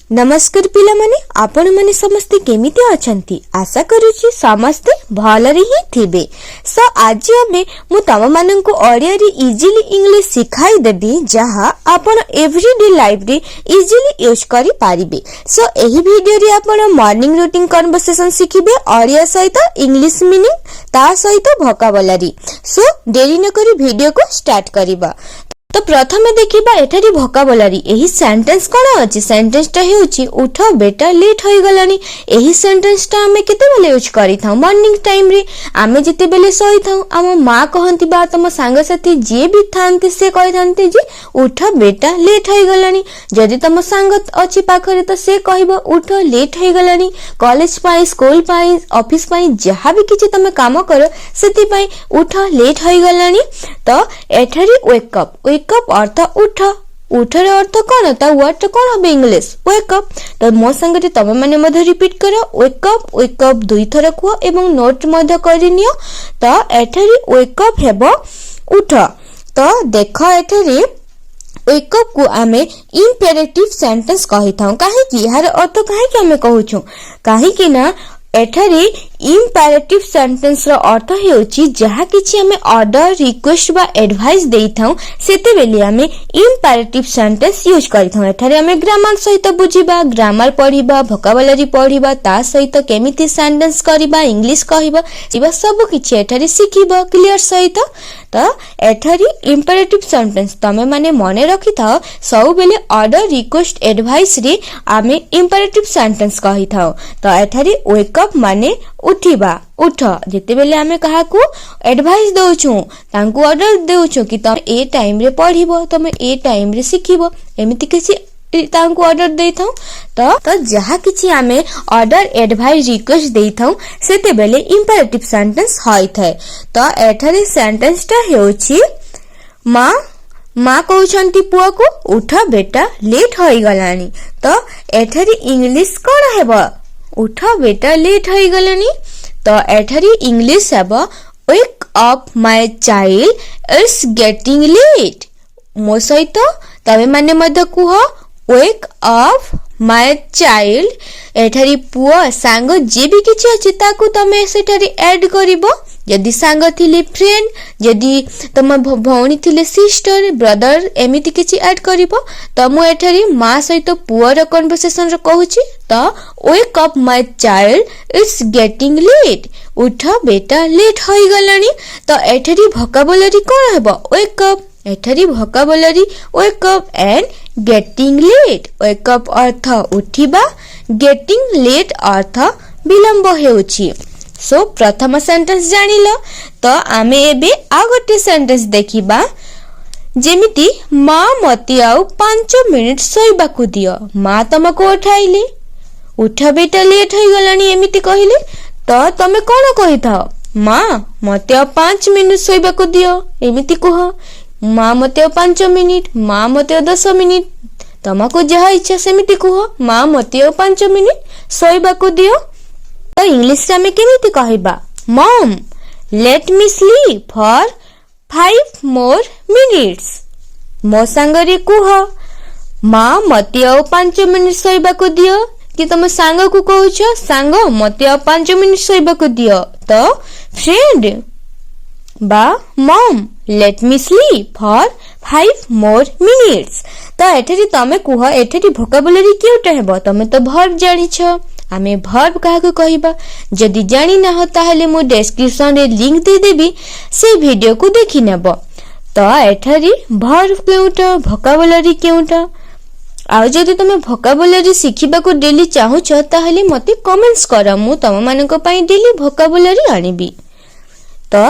नमस्कार पिला माने आपण माने समस्ते केमिति अछंती आशा करूची समस्ते भलरे ही थिबे। सो आज हमें मु तम मानन को ओडिया रे इजीली इंग्लिश सिखाई देबी जहा आपण एवरीडे लाइफ रे इजीली यूज करि पारिबे। सो एही वीडियो रे आपण मॉर्निंग रूटीन कन्वर्सेशन सिखिबे ओडिया सहित इंग्लिश मीनिंग ता सहित वोकाबुलरी। सो देरी न करी वीडियो को स्टार्ट करिबा। तो प्रथमे देखिबा एठारी वोकाबुलरी। एही सेंटेंस कोन अछि? सेंटेंस ता हेउछि उठ बेटा लेट होई गलानी। एही सेंटेंस ता हमें केते बेले यूज करि थाउ मॉर्निंग टाइम रे। आमे जते बेले सोई थाउ हम मां कहंती बा तम संग साथी जे भी थांती से कहि थांती जे उठ बेटा लेट होई गलानी। जदि तम संग अछि पाखरे त से कहबो उठ लेट होई गलानी। कॉलेज पाई स्कूल पाई ऑफिस पाई जहां भी किछि तमे काम करो सेति पाई उठ लेट होई गलानी। तो एठारी वेक अप अर्थ उठ। उठर अर्थ कौन? ता वर्ड कौन हम इंग्लिश वेक अप। तो मो संगते तमे माने मध्य रिपीट करो वेक अप दुई थर कुओ एवं नोट मध्य करि नियो। तो एठारी वेक अप हेबो उठ। तो देखो एठारी वेक अप को आमे इंपेरेटिव सेंटेंस कहि थाउ। काहे कि यार अर्थ काहे कि हमें कहूछु? काहे कि ना एठारी इंपेरेटिव सेंटेंस रो अर्थ हेउची जहा किछि हमें ऑर्डर रिक्वेस्ट बा एडवाइस देई थाउ सेते बेले हमें इंपेरेटिव सेंटेंस यूज करि थाउ। एठारे हमें ग्रामर सहित बुझिबा, ग्रामर पढिबा, वोकाबुलरी पढिबा, ता सहित केमिति सेंटेंस करिबा, इंग्लिश कहिबा, सिबा सब किछि एठारे सिखिबा क्लियर सहित। तो एठारी इंपेरेटिव सेंटेंस तमे माने मने रखि थाओ सब बेले ऑर्डर रिक्वेस्ट एडवाइस रे आमे इंपेरेटिव सेंटेंस कहि थाओ। तो एठारी वेक अप माने उठिबा उठ। जेते बेले आमे काहा को एडवाइस दोछु तांको ऑर्डर देउछु कि तमे ए टाइम रे पढिबो, तमे ए टाइम रे सिखिबो, एमिति किछि तांको ऑर्डर देई थाउ। तो जहा किछि आमे ऑर्डर एडवाइस रिक्वेस्ट देई थाउ सेते बेले इंपेरेटिव सेंटेंस होई थाए। तो एठारे सेंटेंस ता हेउछि माँ कहउछंती पुआ को उठ बेटा लेट होई गलानी। तो एठारे इंग्लिश कोन हेबो? उठ बेटा लेट होई गलानी। तो एठारे इंग्लिश हेबो wake up my child it's getting late. मो सहित तमे माने मध्य कुह वेक अप माय चाइल्ड। एठारी पुआ सांग जे भी किछि अछि ताकू तमे सेठारी ऐड करिवो। यदि सांग थिले फ्रेंड, यदि तम भौणी थिले सिस्टर ब्रदर, एमिति किछि ऐड करिवो। त मु एठारी मां सहित पुआ रो कन्वर्सेशन रो कहूची। त wake up my child it's getting late. उठ बेटा लेट होई गलानी। तो एठारी वोकाबुलरी कोन हेबो? Wake up. एठारी vocabulary wake up and getting late. Wake up अर्थ उठिबा, गेटिंग लेट अर्थ विलंब हेउची। सो प्रथम सेंटेंस जानिलो। तो आमे एबे आ गोटे सेंटेंस देखिबा जेमिति मां मते आउ 5 मिनिट सोइबाकू दियो। मां तमको उठाइले, उठ बेटा लेट होई गलानी एमिति कहिले। तो तमे कोन कहिथाओ? मां मते आउ 5 मिनिट सोइबाकू दियो एमिति कह। मां मते आउ 5 मिनिट, मां मते आउ 10 मिनिट, तमको जहा इच्छा सेमिति कह। मां मते आउ 5 मिनिट सोइबाकू दियो। तो इंग्लिश रे केमिति कहिबा? Mom let me sleep for 5 more minutes. मो संगरे कुह मां मते आउ 5 मिनिट सोइबाकू दियो। कि तुम सांग को कहूछ सांग मते आउ 5 मिनिट सोइबाकू दियो। तो फ्रेंड बा mom let me sleep for 5 more minutes. तो एठारी तमे कुह एठारी वोकाबुलरी केउटा हेबो? तमे तो वर्ब जानिछ। आमे वर्ब काहाको कहिबा? जदि जानि ना हो ताहले मु डिस्क्रिप्शन रे लिंक दे देबी, से वीडियो को देखि नेबो। तो एठारी वर्ब केउटा, वोकाबुलरी केउटा? आ जदि तमे वोकाबुलरी सिखिबा को डेली चाहुछ ताहले मते कमेंट्स कर, मु तम मानक पई डेली वोकाबुलरी आनिबी। तो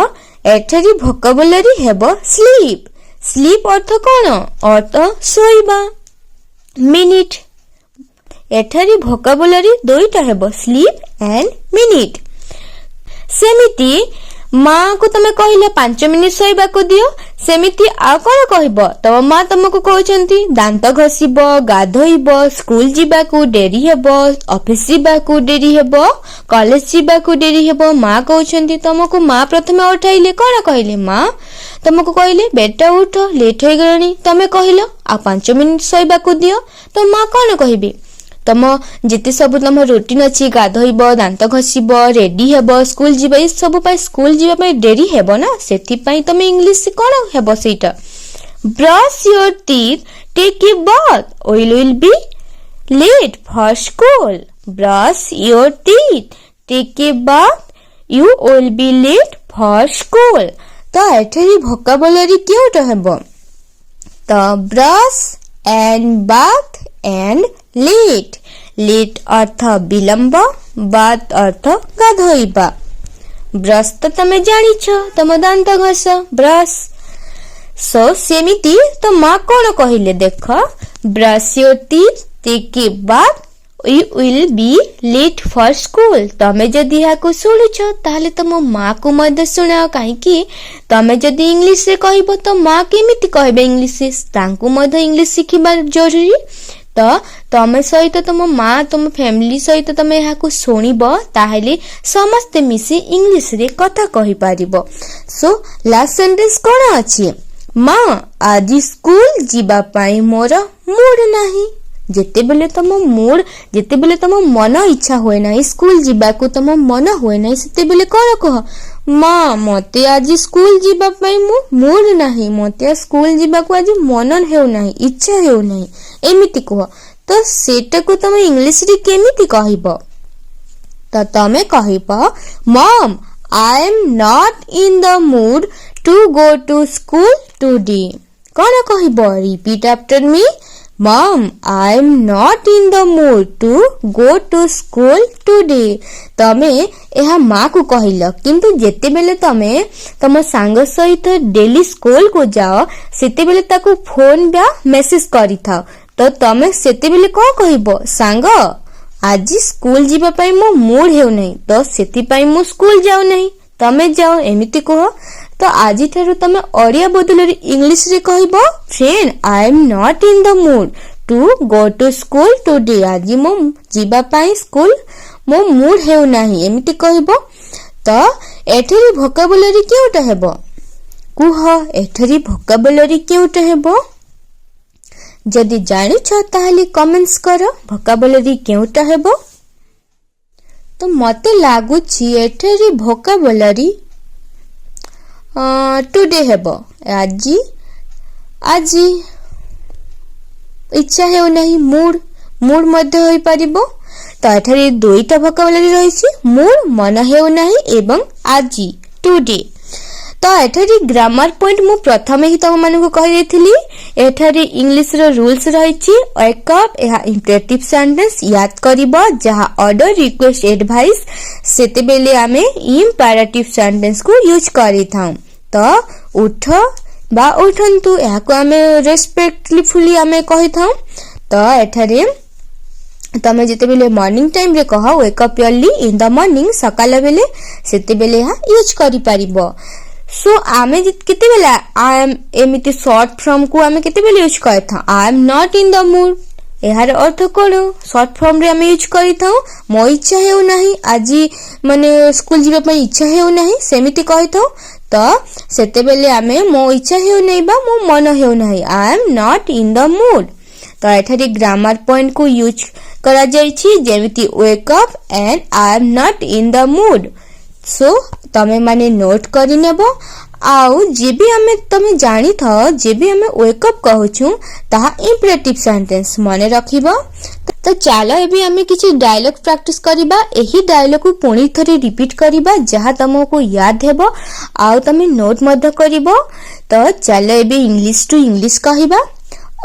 एठारी वोकाबुलरी हेबो स्लीप। स्लीप अर्थ कोन? अर्थ सोइबा। मिनिट एठारी वोकाबुलरी दुईटा हेबो स्लीप एंड मिनिट। सेमिति मां को तमे कहिला 5 मिनिट सोइबाकू दियो, सेमिति आ कोन कहबो? तो मां तमको कहउचंती दांत घसीबो, गाधोइबो, स्कूल जिबाकू डेरी हेबो, ऑफिस जिबाकू डेरी हेबो, कॉलेज जिबाकू डेरी हेबो। मां कहउचंती तमको मां प्रथमे उठाइले कोन कहिले? मां तमको कहिले बेटा उठ लेट होई गलानी। तमे कहिलो आ 5 मिनिट सोइबाकू दियो। तो मां कोन कहिबे? तम जिते सब तुम रूटीन अच्छी गाधोइब दांत घसीब रेडी हेब स्कूल जीव ये सब स्कूल जीवा डेरी हेब ना से तुम इंग्लिश कौन हेब सेटा brush your teeth take a bath will be late for school brush your teeth take a bath you will be late for school तो एठरी भोकाबुलारी केउटा हेब तो brush and bath and late late अर्थ विलंब बाथ अर्थ गाधोइबा brush तो तमे जानिछ तम दांत घस ब्रश सो सेमिति तो माँ कौन कहले देख brush your teeth take a bath you will be late for school तमे जदि याको सुनुछ ताले तम माँ को मध्य सुनाओ कहीं तमे जदि इंग्लिश रे कहबो तो माँ केमिति कहबे इंग्लिश तांकु मध्य इंग्लिश शिखिबा जरूरी तो तमे सहित तुम माँ तुम फैमिली सहित तमे याको सुनिबो ताहेले समस्त मिसी इंग्लिश रे कथा कहि पारिबो सो लास्ट सेंटेंस कोन अछि माँ आज स्कूल जीवा पाई मोर मूड नाही जेते बेले तुम मूड जेते बेले तुम मन इच्छा होए ना स्कूल जीवा को तुम मन होए ना सेते बेले कोन कह माँ मते आज स्कूल जीवा पाई मु मूड नाही मते स्कूल जीवा को आज मन हेउ नाही इच्छा हेउ नाही एमिति कह तो सेटा को तुम इंग्लिश रे केमिति कहइबो तो तमे कहइबो mom I am not in the mood to go to school today कोन कहइबो repeat after me Mom, I am not in the mood to go to school today. तमे यह माँ को कहल किंतु जेते बेले तमे तम सांग सहित डेली स्कूल को जाओ सेते बेले ताको फोन बा मेसेज करि थाओ तो तमे सेते बेले को कहइबो सांग आज स्कूल जीवा पई मो मूड हेउ नै तो सेति पई मो स्कूल जाऊ नै तमे जाओ एमिति कह तो आज ठारू तमे ओडिया बदल इंग्लिश रे कहइबो friend I am not in the mood to go to school today आज मो जीवा पाई स्कूल मो मूड हेउ नाही एमिति कहइबो तो एठरी भोकाबुलारी केउटा हेबो कुह एठरी भोकाबुलारी केउटा हेबो जदि जानि छ ताहले कमेंट्स करो भोकाबुलारी केउटा हेबो तो मते लागु छी एठरी भोकाबुलारी टुडे हेबो आजी आजी इच्छा हेउ नहीं मूड मूड मध्य होई परिबो तो एठारे दुईटा भोकाबुलारी रहिछि मूड मन हेउ नहीं एवं आजी टुडे तो एठारे ग्रामर पॉइंट मु प्रथमे ही तम मानकु कहि देथिली एठारे इंग्लिश रो रूल्स रहिछि वेक अप एहा इंपरेटिव सेंटेंस याद करिबो जहा ऑर्डर रिक्वेस्ट एडवाइस सेते बेले आमे इंपरेटिव सेंटेंस को यूज करि थाउ तो उठ बा उठंतु याको आमे रेस्पेक्टफुली आमे कहि थाउ तो एठारे तमे जेते बेले मॉर्निंग टाइम रे कह wake up early in the morning सकाल बेले सेते बेले हा यूज करि परिबो सो आमे केते बेला आई एम एमिति शॉर्ट फॉर्म को आमे केते बेले यूज करि था I am not in the mood एहार अर्थ कोन शॉर्ट फॉर्म रे आमे यूज करि थाउ मो इच्छा हेउ नाही आजी माने स्कूल जीवा पई इच्छा हेउ नाही सेमिति कहि थाउ तो सेते बेले आमे मो इच्छा हेउ नै बा मो मन हेउ नाही I am not in the mood तो एठारे ग्रामर पॉइंट को यूज करा जायछि जेमिति wake up and I am not in the mood so तमे माने नोट करि नेबो आउ जेबी हमें तमे जानी था जेबी हमें वेक अप कहूछु ताहा इंपरेटिव सेंटेंस माने रखिबो तो चलो एबी हमें किछि डायलॉग प्रैक्टिस करिबा एही डायलॉग को पुणी थरी रिपीट करिबा जहा तमको याद हेबो आउ तमे नोट मध्य करिबो तो चलो एबी इंग्लिश टू इंग्लिश कहिबा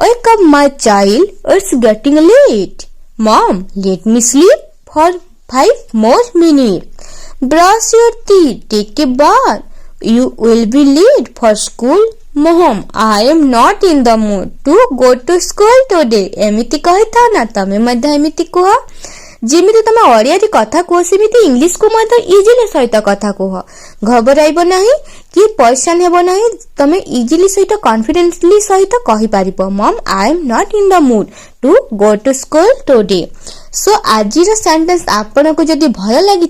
wake up my child it's getting late mom let me sleep for 5 more minutes brush your teeth take a bath you will be late for school mom I am not in the mood to go to school today एमिति कहि था ना तमे मध्य एमिति कह जेमिति तमे ओडिया रे कथा कह सेमिति इंग्लिश को मध्य इजीली सहित कथा कह घबराइबो नाही कि परेशान हेबो नाही तमे इजीली सहित कॉन्फिडेंटली सहित कहि पारिबो mom I am not in the mood to go to school today so आजिर सेंटेंस आपन को जदि भल लगी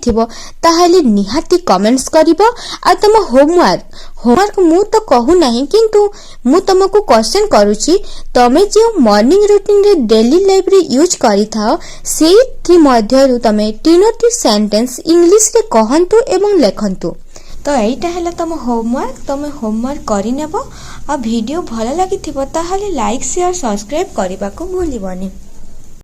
ताहले निहाती कमेंट्स करिवो आ तुम होमवर्क मु तो कहू नहीं किंतु मु तुमको क्वेश्चन करूची तमे जे मॉर्निंग रूटीन रे डेली लाइफ रे यूज करी थाओ सेही मध्यरु तमे तीनोटी सेंटेंस इंग्लिश रे कहंतु एवं लेखंतु। तो एटा हैला तुम होमवर्क करि नेबो आ वीडियो भल लागि ताहले लाइक शेयर सब्सक्राइब करबा को भूलिबनी।